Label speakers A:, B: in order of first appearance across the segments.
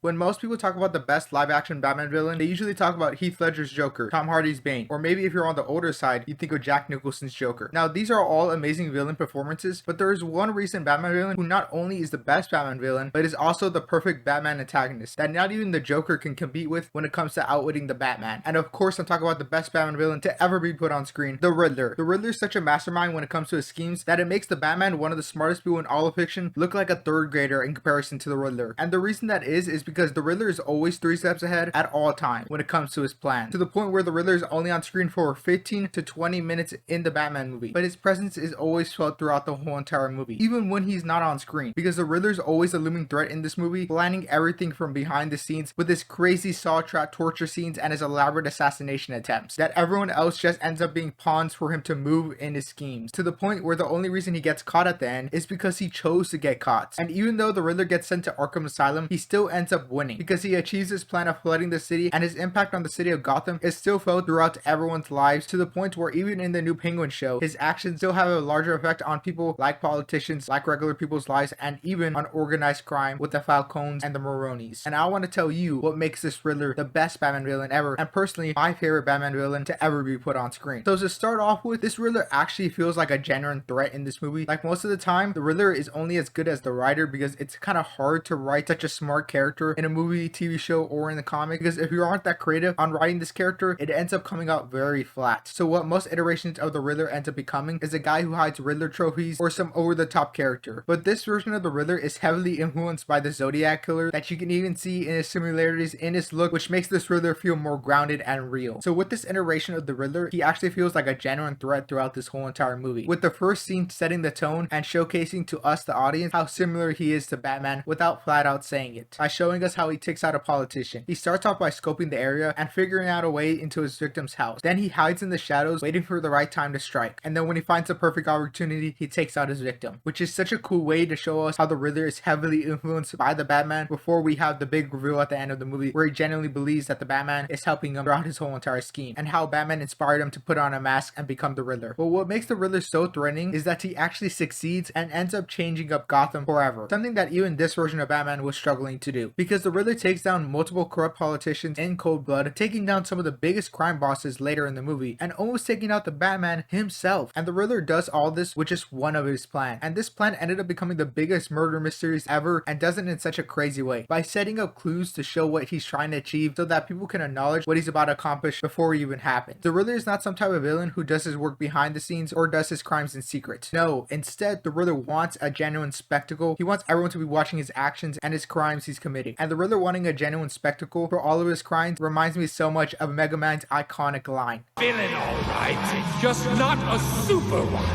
A: When most people talk about the best live-action Batman villain, they usually talk about Heath Ledger's Joker, Tom Hardy's Bane, or maybe if you're on the older side, you think of Jack Nicholson's Joker. Now, these are all amazing villain performances, but there is one recent Batman villain who not only is the best Batman villain, but is also the perfect Batman antagonist that not even the Joker can compete with when it comes to outwitting the Batman. And of course, I'm talking about the best Batman villain to ever be put on screen, the Riddler. The Riddler is such a mastermind when it comes to his schemes that it makes the Batman one of the smartest people in all of fiction look like a third grader in comparison to the Riddler. And the reason that is because the Riddler is always 3 steps ahead at all times when it comes to his plan, to the point where the Riddler is only on screen for 15 to 20 minutes in the Batman movie, but his presence is always felt throughout the whole entire movie, even when he's not on screen, because the Riddler is always a looming threat in this movie, planning everything from behind the scenes with his crazy saw trap torture scenes and his elaborate assassination attempts, that everyone else just ends up being pawns for him to move in his schemes, to the point where the only reason he gets caught at the end is because he chose to get caught. And even though the Riddler gets sent to Arkham Asylum, he still ends up winning, because he achieves his plan of flooding the city, and his impact on the city of Gotham is still felt throughout everyone's lives, to the point where even in the new Penguin show, his actions still have a larger effect on people like politicians, like regular people's lives, and even on organized crime with the Falcones and the Maronis. And I want to tell you what makes this Riddler the best Batman villain ever, and personally my favorite Batman villain to ever be put on screen. So to start off with, this Riddler actually feels like a genuine threat in this movie. Like most of the time, the Riddler is only as good as the writer, because it's kind of hard to write such a smart character in a movie, TV show, or in the comic, because if you aren't that creative on writing this character, it ends up coming out very flat. So what most iterations of the Riddler ends up becoming is a guy who hides Riddler trophies or some over-the-top character. But this version of the Riddler is heavily influenced by the Zodiac Killer, that you can even see in his similarities in his look, which makes this Riddler feel more grounded and real. So with this iteration of the Riddler, he actually feels like a genuine threat throughout this whole entire movie, with the first scene setting the tone and showcasing to us, the audience, how similar he is to Batman without flat out saying it, by showing us how he takes out a politician. He starts off by scoping the area and figuring out a way into his victim's house. Then he hides in the shadows, waiting for the right time to strike. And then when he finds the perfect opportunity, he takes out his victim, which is such a cool way to show us how the Riddler is heavily influenced by the Batman before we have the big reveal at the end of the movie, where he genuinely believes that the Batman is helping him throughout his whole entire scheme, and how Batman inspired him to put on a mask and become the Riddler. But what makes the Riddler so threatening is that he actually succeeds and ends up changing up Gotham forever, something that even this version of Batman was struggling to do, because the Riddler takes down multiple corrupt politicians in cold blood, taking down some of the biggest crime bosses later in the movie, and almost taking out the Batman himself. And the Riddler does all this with just one of his plans, and this plan ended up becoming the biggest murder mysteries ever, and does it in such a crazy way, by setting up clues to show what he's trying to achieve so that people can acknowledge what he's about to accomplish before it even happens. The Riddler is not some type of villain who does his work behind the scenes or does his crimes in secret. No, instead, the Riddler wants a genuine spectacle. He wants everyone to be watching his actions and his crimes he's committing. And the Riddler wanting a genuine spectacle for all of his crimes reminds me so much of Mega Man's iconic line.
B: Villain, all right. It's just not a super one.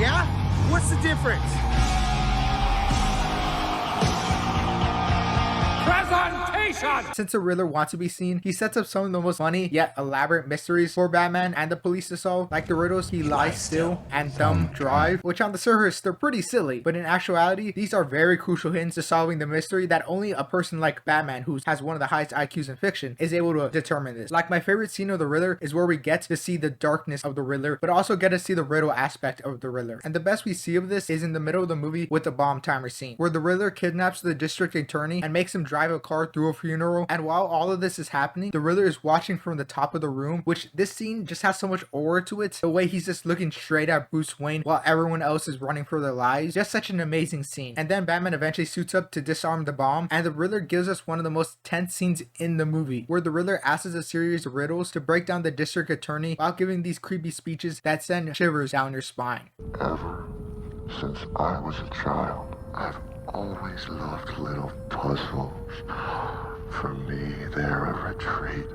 C: Yeah? What's the difference?
B: Presentation!
A: Since the Riddler wants to be seen, he sets up some of the most funny yet elaborate mysteries for Batman and the police to solve, like the riddles He Lies Still and Thumb Drive, which on the surface they're pretty silly, but in actuality these are very crucial hints to solving the mystery that only a person like Batman, who has one of the highest IQs in fiction, is able to determine this. Like my favorite scene of the Riddler is where we get to see the darkness of the Riddler, but also get to see the riddle aspect of the Riddler. And the best we see of this is in the middle of the movie with the bomb timer scene, where the Riddler kidnaps the district attorney and makes him drive a car through a funeral. And while all of this is happening, the Riddler is watching from the top of the room, which this scene just has so much aura to it. The way he's just looking straight at Bruce Wayne while everyone else is running for their lives. Just such an amazing scene. And then Batman eventually suits up to disarm the bomb, and the Riddler gives us one of the most tense scenes in the movie, where the Riddler asks a series of riddles to break down the district attorney while giving these creepy speeches that send shivers down your spine.
D: Ever since I was a child, I've always loved little puzzles. For me, they're a retreat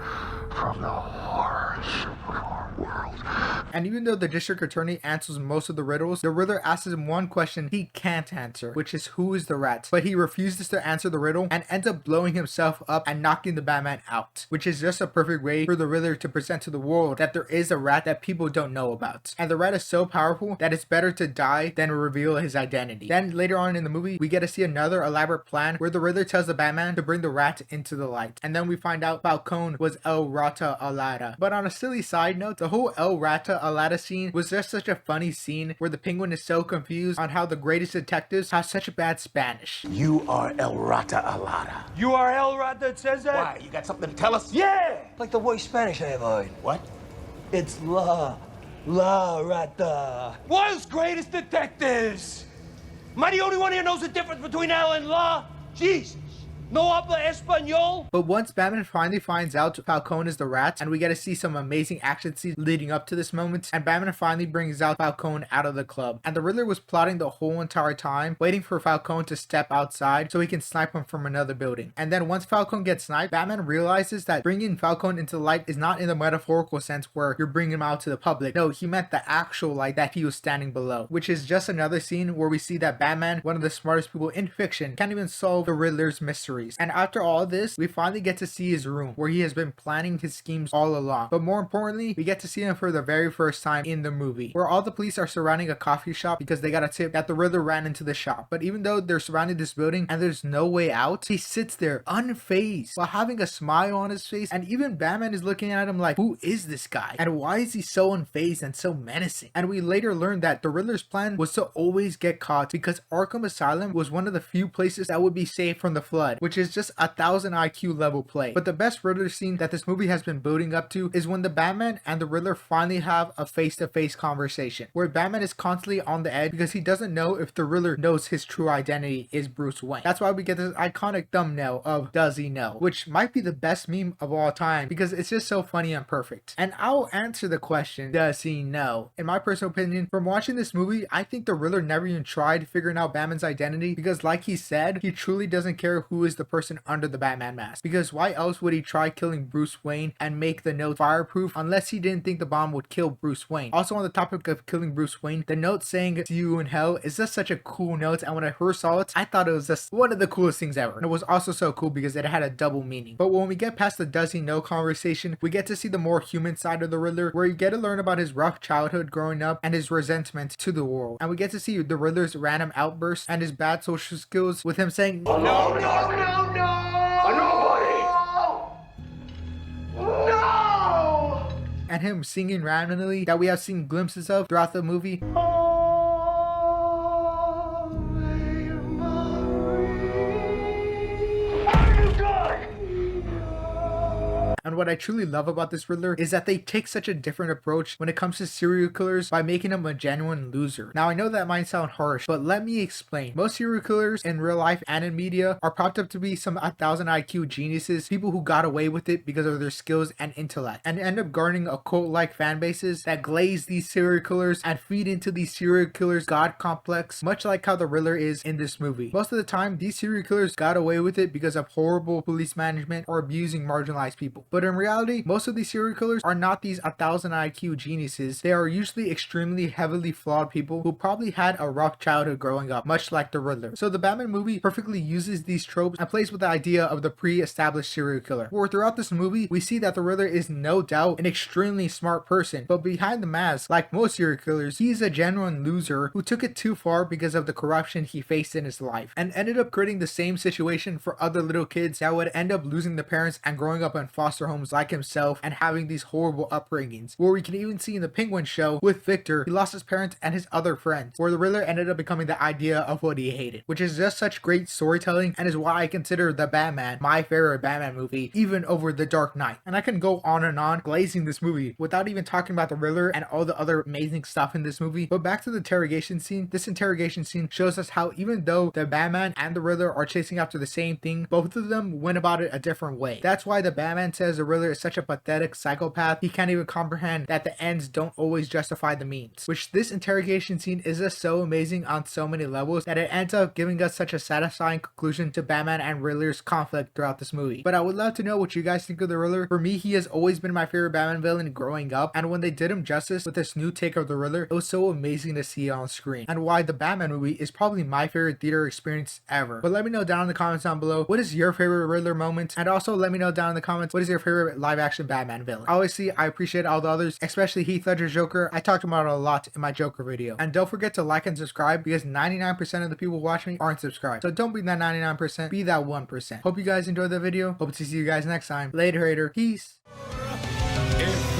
D: from the horrors of our world.
A: And even though the district attorney answers most of the riddles, the Riddler asks him one question he can't answer, which is who is the rat? But he refuses to answer the riddle and ends up blowing himself up and knocking the Batman out, which is just a perfect way for the Riddler to present to the world that there is a rat that people don't know about. And the rat is so powerful that it's better to die than reveal his identity. Then later on in the movie, we get to see another elaborate plan where the Riddler tells the Batman to bring the rat into the light. And then we find out Falcone was El Rata Alada. But on a silly side note, the whole El Rata Alada scene was just such a funny scene where the Penguin is so confused on how the greatest detectives have such bad Spanish.
C: You are El Rata Alada.
B: You are El Rat that says that?
C: Why? You got something to tell us?
B: Yeah!
E: Like the worst Spanish I ever heard.
C: What?
E: It's La Rata.
B: World's greatest detectives! Am I the only one here knows the difference between L and La? Jesus! No habla español?
A: But once Batman finally finds out Falcone is the rat, and we get to see some amazing action scenes leading up to this moment, and Batman finally brings out Falcone out of the club. And the Riddler was plotting the whole entire time, waiting for Falcone to step outside so he can snipe him from another building. And then once Falcone gets sniped, Batman realizes that bringing Falcone into the light is not in the metaphorical sense where you're bringing him out to the public. No, he meant the actual light that he was standing below, which is just another scene where we see that Batman, one of the smartest people in fiction, can't even solve the Riddler's mystery. And after all this, we finally get to see his room where he has been planning his schemes all along. But more importantly, we get to see him for the very first time in the movie, where all the police are surrounding a coffee shop because they got a tip that the Riddler ran into the shop. But even though they're surrounding this building and there's no way out, he sits there unfazed while having a smile on his face, and even Batman is looking at him like, who is this guy? And why is he so unfazed and so menacing? And we later learned that the Riddler's plan was to always get caught because Arkham Asylum was one of the few places that would be safe from the flood, which is just 1,000 IQ level play. But the best Riddler scene that this movie has been building up to is when the Batman and the Riddler finally have a face-to-face conversation, where Batman is constantly on the edge because he doesn't know if the Riddler knows his true identity is Bruce Wayne. That's why we get this iconic thumbnail of "Does he know?" which might be the best meme of all time because it's just so funny and perfect. And I'll answer the question, does he know? In my personal opinion, from watching this movie, I think the Riddler never even tried figuring out Batman's identity because, like he said, he truly doesn't care who is the person under the Batman mask, because why else would he try killing Bruce Wayne and make the note fireproof unless he didn't think the bomb would kill Bruce Wayne? Also, on the topic of killing Bruce Wayne, the note saying "see you in hell" is just such a cool note, and when I first saw it, I thought it was just one of the coolest things ever. And it was also so cool because it had a double meaning. But when we get past the "does he know" conversation, we get to see the more human side of the Riddler, where you get to learn about his rough childhood growing up and his resentment to the world. And we get to see the Riddler's random outbursts and his bad social skills, with him saying
D: No, no, no, no! Nobody! No!
A: and him singing randomly that we have seen glimpses of throughout the movie. And what I truly love about this Riddler is that they take such a different approach when it comes to serial killers by making him a genuine loser. Now, I know that might sound harsh, but let me explain. Most serial killers in real life and in media are propped up to be some 1,000 IQ geniuses, people who got away with it because of their skills and intellect, and end up garnering a cult-like fan bases that glaze these serial killers and feed into these serial killers' god complex, much like how the Riddler is in this movie. Most of the time, these serial killers got away with it because of horrible police management or abusing marginalized people. But in reality, most of these serial killers are not these 1,000 IQ geniuses. They are usually extremely heavily flawed people who probably had a rough childhood growing up, much like the Riddler. So the Batman movie perfectly uses these tropes and plays with the idea of the pre-established serial killer. Where throughout this movie, we see that the Riddler is no doubt an extremely smart person, but behind the mask, like most serial killers, he's a genuine loser who took it too far because of the corruption he faced in his life, and ended up creating the same situation for other little kids that would end up losing their parents and growing up in foster homes like himself and having these horrible upbringings. Where we can even see in the Penguin show with Victor, he lost his parents and his other friends, where the Riddler ended up becoming the idea of what he hated, which is just such great storytelling and is why I consider The Batman my favorite Batman movie, even over The Dark Knight. And I can go on glazing this movie without even talking about the Riddler and all the other amazing stuff in this movie. But back to the interrogation scene, this interrogation scene shows us how even though the Batman and the Riddler are chasing after the same thing, both of them went about it a different way. That's why the Batman says the Riddler is such a pathetic psychopath, he can't even comprehend that the ends don't always justify the means. Which this interrogation scene is just so amazing on so many levels that it ends up giving us such a satisfying conclusion to Batman and Riddler's conflict throughout this movie. But I would love to know what you guys think of the Riddler. For me, he has always been my favorite Batman villain growing up, and when they did him justice with this new take of the Riddler, it was so amazing to see on screen, and why the Batman movie is probably my favorite theater experience ever. But let me know down in the comments down below, what is your favorite Riddler moment? And also let me know down in the comments, what is your favorite live action Batman villain? Obviously, I appreciate all the others, especially Heath Ledger's Joker. I talked about it a lot in my Joker video. And don't forget to like and subscribe because 99% of the people watching me aren't subscribed. So don't be that 99%, be that 1%. Hope you guys enjoyed the video. Hope to see you guys next time. Later, hater. Peace.
B: If